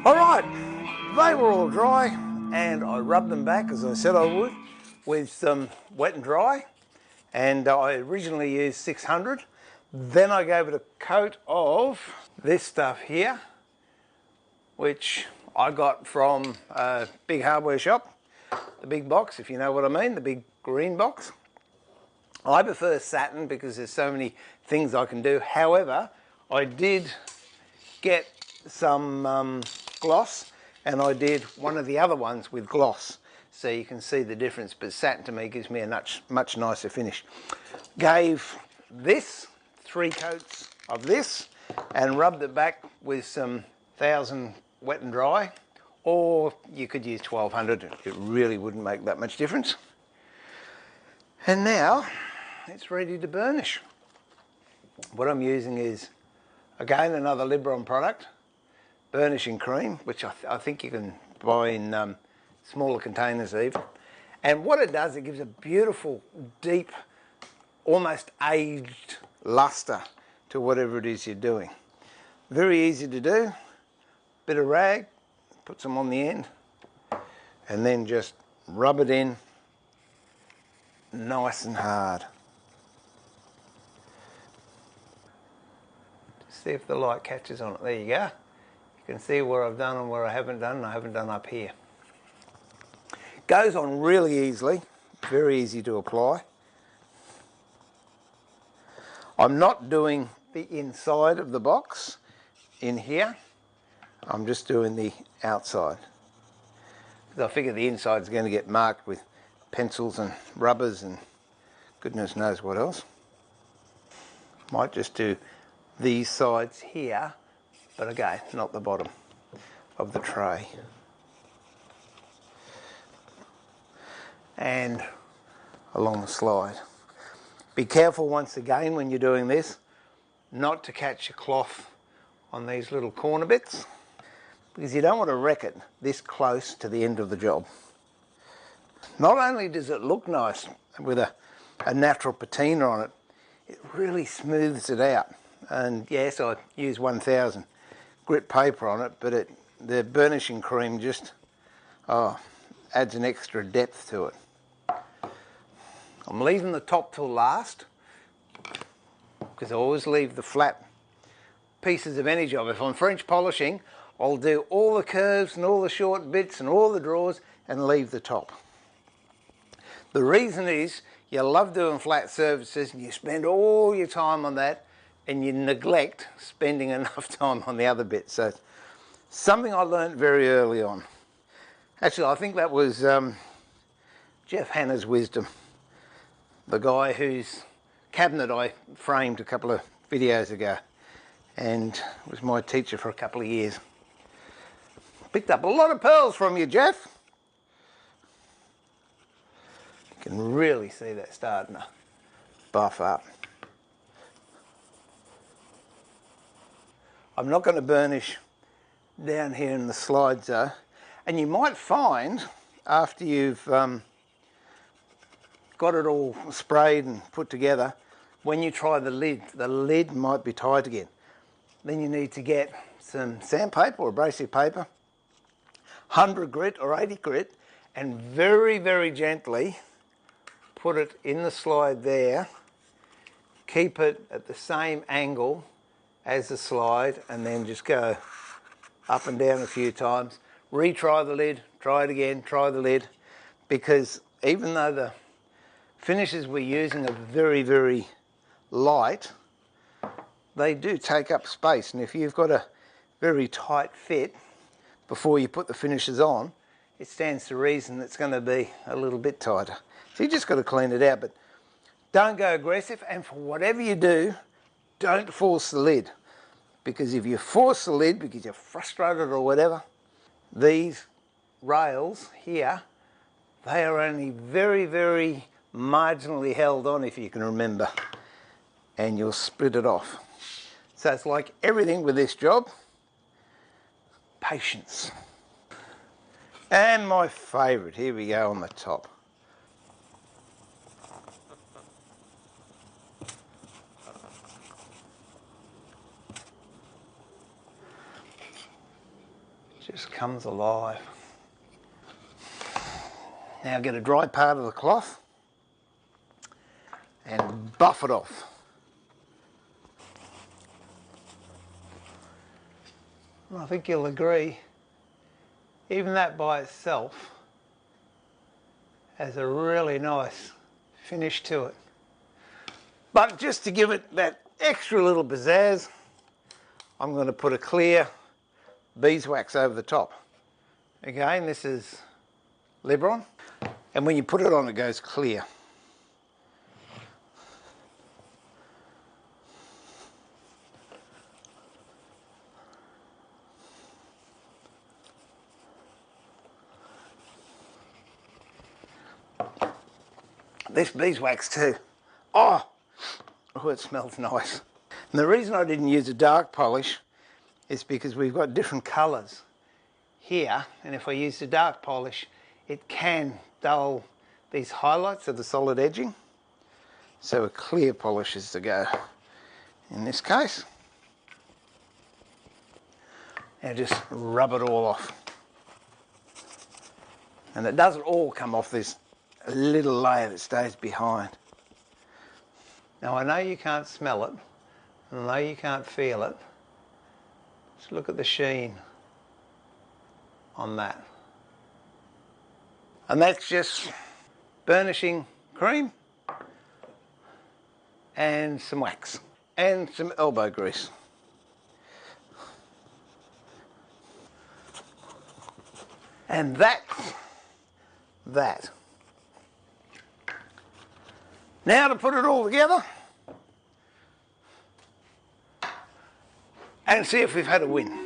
Alright, they were all dry and I rubbed them back as I said I would with some wet and dry, and I originally used 600. Then I gave it a coat of this stuff here, which I got from a big hardware shop, the big box, if you know what I mean, the big green box. I prefer satin because there's so many things I can do. However, I did get some gloss, and I did one of the other ones with gloss, so you can see the difference, but satin to me gives me a much nicer finish. Gave this 3 coats of this and rubbed it back with some 1000 wet and dry, or you could use 1200, it really wouldn't make that much difference. And now it's ready to burnish. What I'm using is, again, another Libron product, burnishing cream, which I think you can buy in smaller containers even. And what it does, it gives a beautiful, deep, almost aged luster to whatever it is you're doing. Very easy to do. Bit of rag, put some on the end, and then just rub it in nice and hard. See if the light catches on it. There you go. You can see where I've done and where I haven't done, and I haven't done up here. Goes on really easily, very easy to apply. I'm not doing the inside of the box in here, I'm just doing the outside. Because I figure the inside is going to get marked with pencils and rubbers and goodness knows what else. Might just do these sides here, but again, not the bottom of the tray. And along the slide. Be careful once again when you're doing this not to catch your cloth on these little corner bits, because you don't want to wreck it this close to the end of the job. Not only does it look nice with a natural patina on it, it really smooths it out. And yes, I use 1000 grit paper on it, but the burnishing cream just adds an extra depth to it. I'm leaving the top till last, because I always leave the flat pieces of any job. If I'm French polishing, I'll do all the curves and all the short bits and all the draws and leave the top. The reason is you love doing flat surfaces and you spend all your time on that, and you neglect spending enough time on the other bits. So something I learned very early on. Actually, I think that was Jeff Hanna's wisdom, the guy whose cabinet I framed a couple of videos ago and was my teacher for a couple of years. Picked up a lot of pearls from you, Jeff. You can really see that starting to buff up. I'm not going to burnish down here in the slides though, and you might find after you've got it all sprayed and put together, when you try the lid might be tight again. Then you need to get some sandpaper or abrasive paper, 100 grit or 80 grit, and very, very gently put it in the slide there. Keep it at the same angle as the slide, and then just go up and down a few times. Retry the lid, try it again, try the lid, because even though the finishes we're using are very, very light, they do take up space, and if you've got a very tight fit before you put the finishes on, it stands to reason it's going to be a little bit tighter. So you just got to clean it out, but don't go aggressive, and for whatever you do, don't force the lid, because if you force the lid because you're frustrated or whatever, these rails here, they are only very, very marginally held on, if you can remember, and you'll split it off. So it's like everything with this job, patience. And my favourite, here we go on the top. just comes alive. Now get a dry part of the cloth and buff it off. And I think you'll agree, even that by itself has a really nice finish to it. But just to give it that extra little pizzazz, I'm going to put a clear beeswax over the top. Again, this is Lebron, and when you put it on, it goes clear. This beeswax too. Oh, it smells nice. And the reason I didn't use a dark polish is because we've got different colours here, and if I use the dark polish, it can dull these highlights of the solid edging. So a clear polish is to go in this case. Now just rub it all off. And it doesn't all come off this little layer that stays behind. Now I know you can't smell it, and I know you can't feel it. Just look at the sheen on that. And that's just burnishing cream and some wax and some elbow grease. And that's that. Now to put it all together and see if we've had a win.